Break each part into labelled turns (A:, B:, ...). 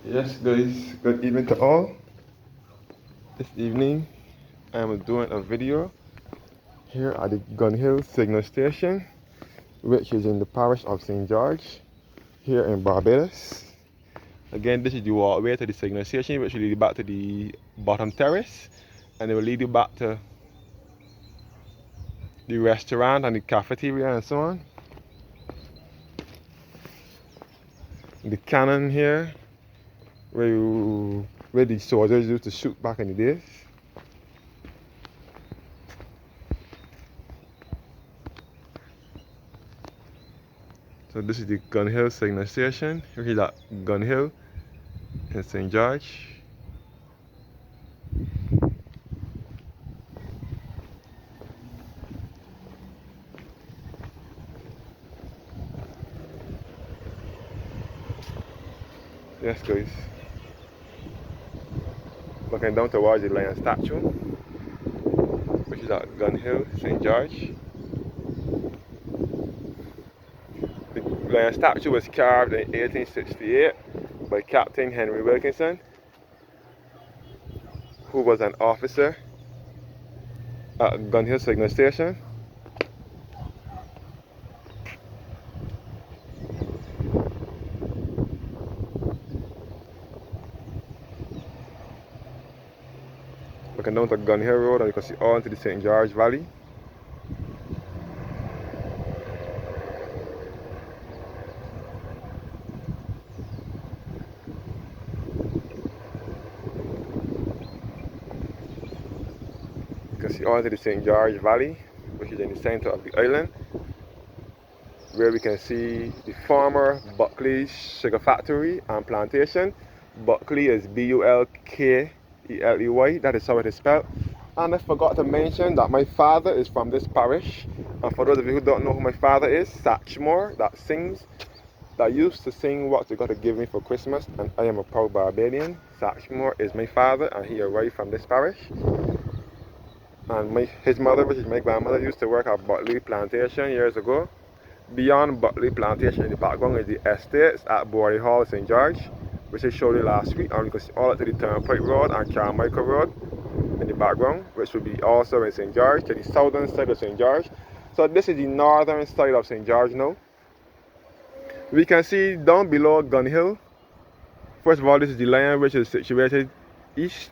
A: Yes, guys, good evening to all. This evening, I'm doing a video here at the Gun Hill Signal Station, which is in the parish of St. George, here in Barbados. Again, this is the walkway to the signal station, which will lead you back to the bottom terrace, and it will lead you back to the restaurant and the cafeteria and so on. The cannon here, where the soldiers used to shoot back in the days. So this is the Gun Hill Signal Station. Here's that Gun Hill in St. George. Yes, guys. Looking down towards the lion statue, which is at Gun Hill, St. George. The lion statue was carved in 1868 by Captain Henry Wilkinson, who was an officer at Gun Hill Signal Station. Looking down to Gun Hill Road, and you can see all into the St. George Valley. You can see all into the St. George Valley, which is in the center of the island, where we can see the former Buckley Sugar Factory and Plantation. Buckley is Bulkley, that is how it is spelled. And I forgot to mention that my father is from this parish. And for those of you who don't know who my father is, Satchmore, that used to sing What You Gotta Give Me for Christmas, and I am a proud Barbadian. Satchmore is my father, and he arrived from this parish. And his mother, which is my grandmother, used to work at Buckley Plantation years ago. Beyond Buckley Plantation in the background is the estates at Borley Hall, St. George, which I showed you last week, and you can see all up to the Turnpike Road and Carmichael Road in the background, which will be also in St. George, to the southern side of St. George. So this is the northern side of St. George now. We can see down below Gun Hill. First of all, this is the lion, which is situated east,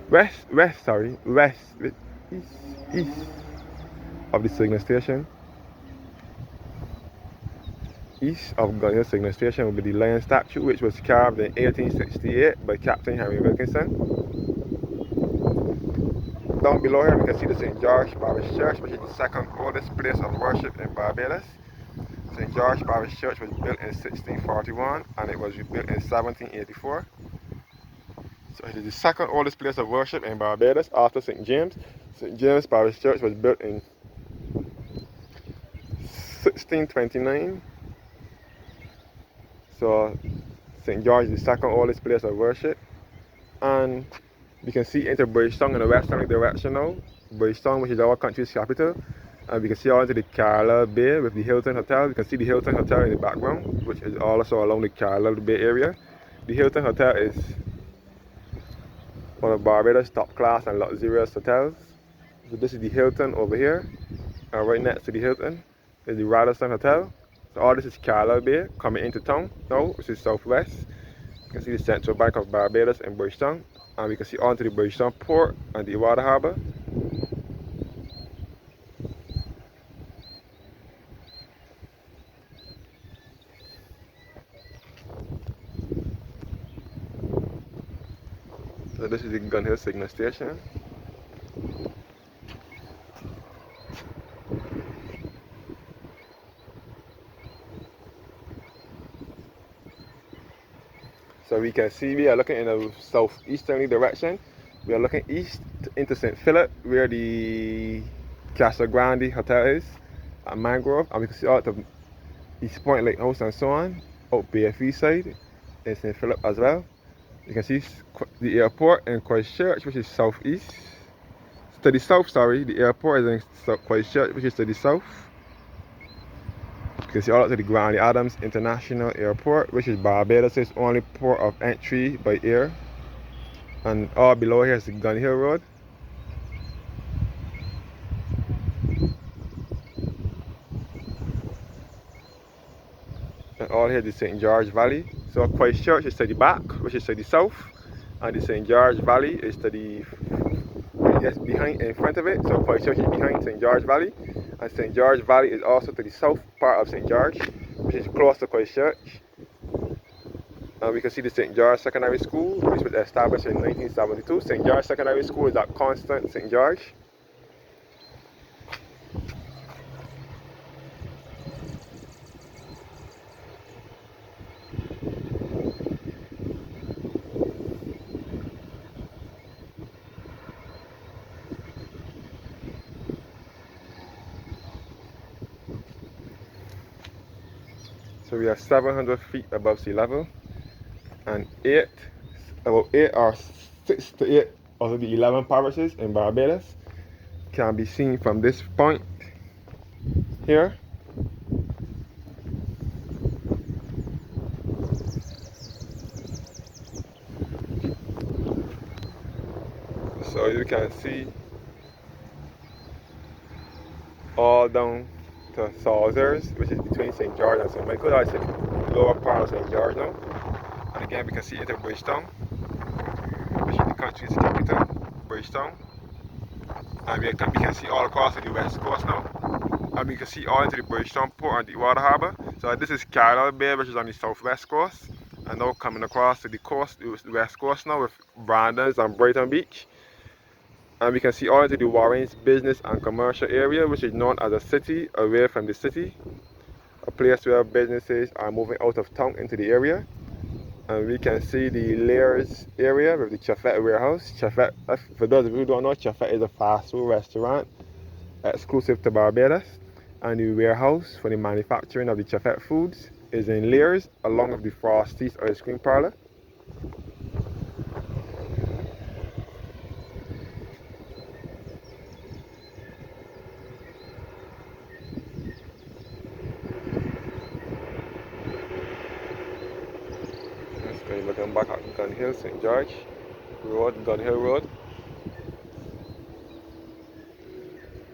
A: west of the signal station. East of Gun Hill Signal Station will be the lion statue, which was carved in 1868 by Captain Henry Wilkinson. Down below here we can see the St. George Parish Church, which is the second oldest place of worship in Barbados. St. George Parish Church was built in 1641 and it was rebuilt in 1784. So it is the second oldest place of worship in Barbados after St. James. St. James Parish Church was built in 1629. So St. George is the second oldest place of worship. And you can see into Bridgetown in the westerly direction now. Bridgetown, which is our country's capital. And we can see all into the Carlisle Bay with the Hilton Hotel. You can see the Hilton Hotel in the background, which is also along the Carlisle Bay area. The Hilton Hotel is one of Barbados' top class and luxurious hotels. So this is the Hilton over here. And right next to the Hilton is the Radisson Hotel. So all this is Carlisle Bay coming into town now, which is southwest. You can see the Central Bank of Barbados in Bridgetown. And we can see onto the Bridgetown port and the water harbour. So this is the Gun Hill Signal Station. So we can see we are looking in a southeasterly direction. We are looking east into St. Philip, where the Casa Grande Hotel is at Mangrove, and we can see out the East Point Lighthouse and so on, out BFE side in St. Philip as well. You can see the airport in Christchurch, which is southeast. To the south, sorry, the airport is in Christchurch, which is to the south. can see all up to the Granny Adams International Airport, which is Barbados' only port of entry by air. And all below here is the Gun Hill Road. And all here is the St. George Valley. So Christchurch is to the back, which is to the south. And the St. George Valley is to the behind, in front of it. So Christchurch is behind St. George Valley. And St. George Valley is also to the south part of St. George, which is close to Christchurch. And we can see the St. George Secondary School, which was established in 1972. St. George Secondary School is at Constant St. George. So we are 700 feet above sea level, and about 8 or 6 to 8 of the 11 parishes in Barbados can be seen from this point here. So you can see all down to Salzers, which is between St. George and St. Michael. That's the lower part of St. George now. And again, we can see into Bridgetown, which is the country's capital, Bridgetown. And we can see all across to the west coast now. And we can see all into the Bridgetown port and the water harbour. So this is Carlisle Bay, which is on the southwest coast. And now coming across to the coast, the west coast now with Brandon's and Brighton Beach. And we can see all into the Warren's business and commercial area, which is known as a city away from the city. A place where businesses are moving out of town into the area. And we can see the Layers area with the Chafet warehouse. Chafet, for those of you who don't know, Chafet is a fast food restaurant exclusive to Barbados. And the warehouse for the manufacturing of the Chafet foods is in Layers, along with the Frosty's ice cream parlor. Looking back at Gun Hill, St. George Road, Gun Hill Road.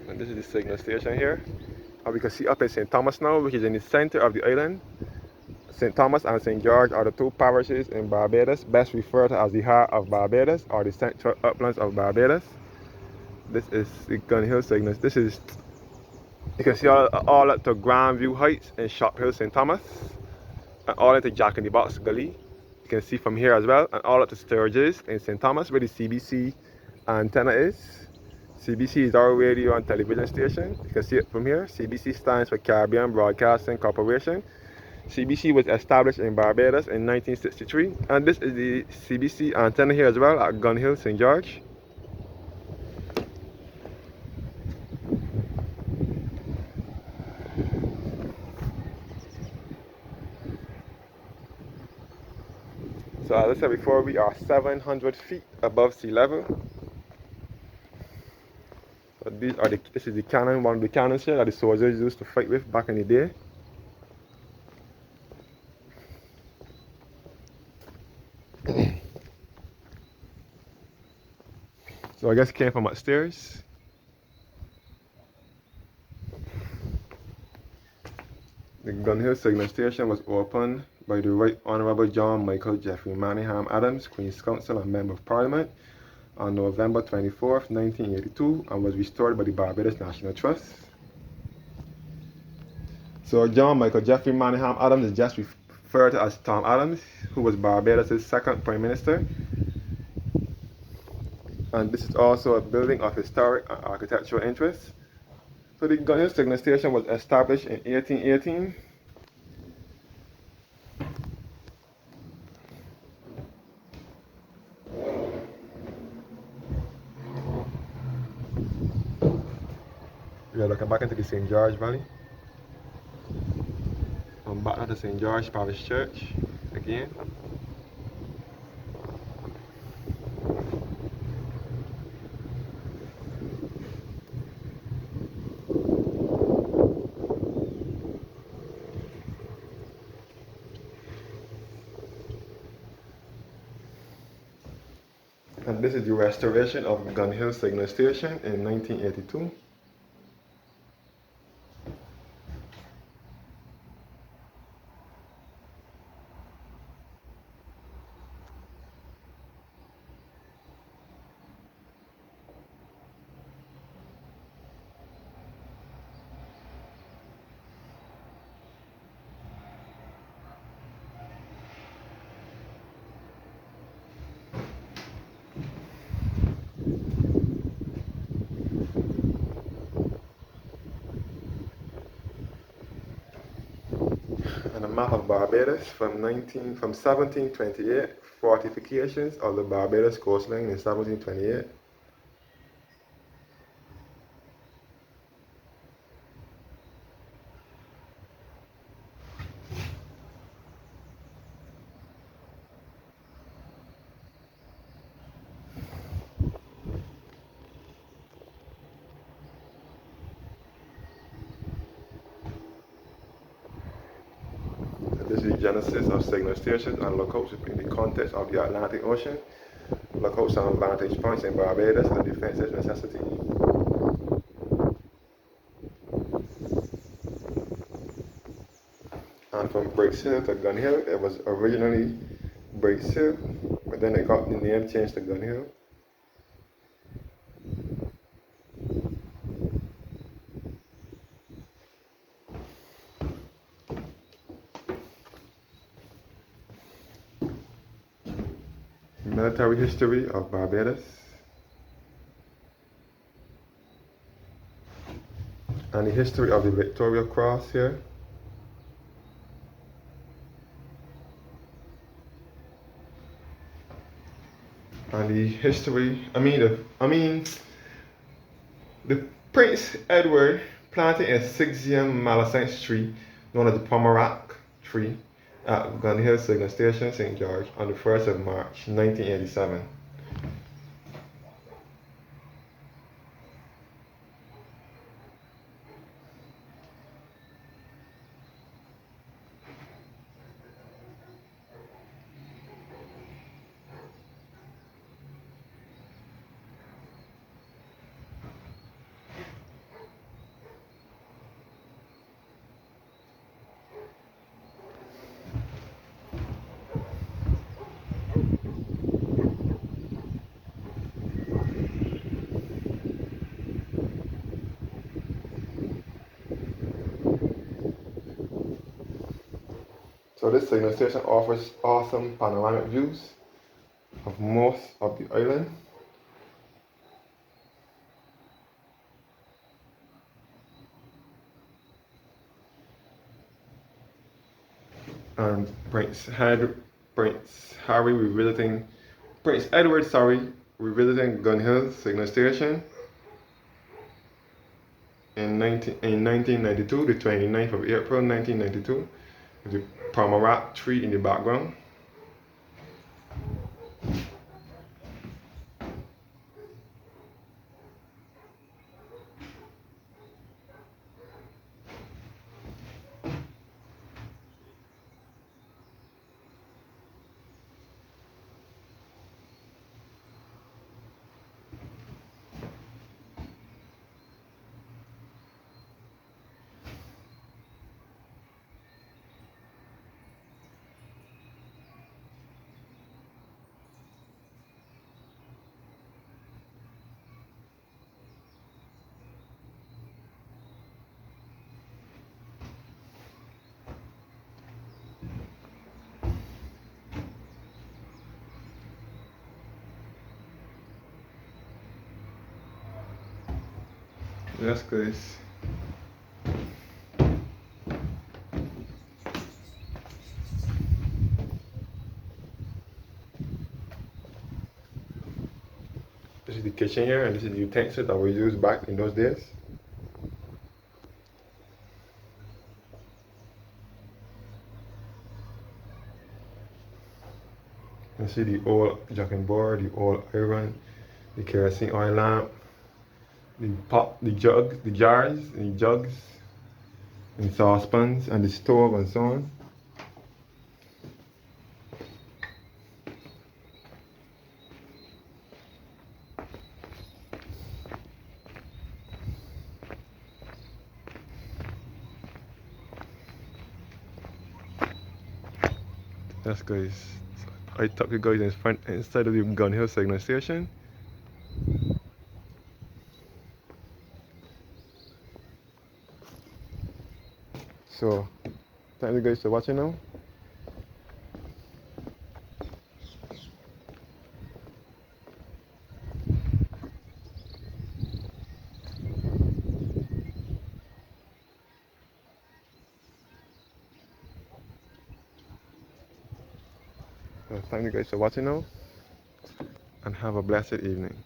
A: And this is the signal station here. And we can see up in St. Thomas now, which is in the center of the island. St. Thomas and St. George are the two parishes in Barbados, best referred to as the heart of Barbados or the central uplands of Barbados. This is the Gun Hill signal. This is, you can see all up to Grandview Heights in Shop Hill, St. Thomas, and all into Jack in the Box Gully. You can see from here as well, and all up to Sturgis in St. Thomas, where the CBC antenna is. CBC is our radio and television station. You can see it from here. CBC stands for Caribbean Broadcasting Corporation. CBC was established in Barbados in 1963, and this is the CBC antenna here as well at Gun Hill, St. George. So as I said before, we are 700 feet above sea level. So this is the cannon, one of the cannons here that the soldiers used to fight with back in the day. So I guess it came from upstairs. The Gun Hill signal station was opened by the Right Honourable John Michael Jeffrey Manningham Adams, Queen's Counsel and Member of Parliament, on November 24th, 1982, and was restored by the Barbados National Trust. So John Michael Jeffrey Manningham Adams is just referred to as Tom Adams, who was Barbados' second Prime Minister. And this is also a building of historic and architectural interest. So the Gun Hill signal station was established in 1818. We are looking back into the St. George Valley. I'm back at the St. George Parish Church again. This is the restoration of Gun Hill Signal Station in 1982. And a map of Barbados from 1728, fortifications of the Barbados coastline in 1728. This is the genesis of signal stations and lookouts in the context of the Atlantic Ocean. Lookouts and vantage points in Barbados, a defensive necessity. And from Breaks Hill to Gun Hill, it was originally Breaks Hill, but then it got the name changed to Gun Hill. Military history of Barbados. And the history of the Victoria Cross here. And the history, the Prince Edward planted a Sixian malacite tree known as the Pomerac tree at Gun Hill Signal Station, St. George, on the 1st of March, 1987. So this signal station offers awesome panoramic views of most of the island. And Prince Edward, revisiting Gun Hill Signal Station in 1992, the 29th of April 1992, with the Pomerac tree in the background. Yes, guys. This is the kitchen here, and this is the utensil that we used back in those days. You see the old jacking board, the old iron, the kerosene oil lamp, the pot, the jugs, the jars, and the jugs, and saucepans, and the stove, and so on. Yes, guys. I took you guys in front inside of the Gun Hill signal station. So, thank you guys for watching now. So, thank you guys for watching now, and have a blessed evening.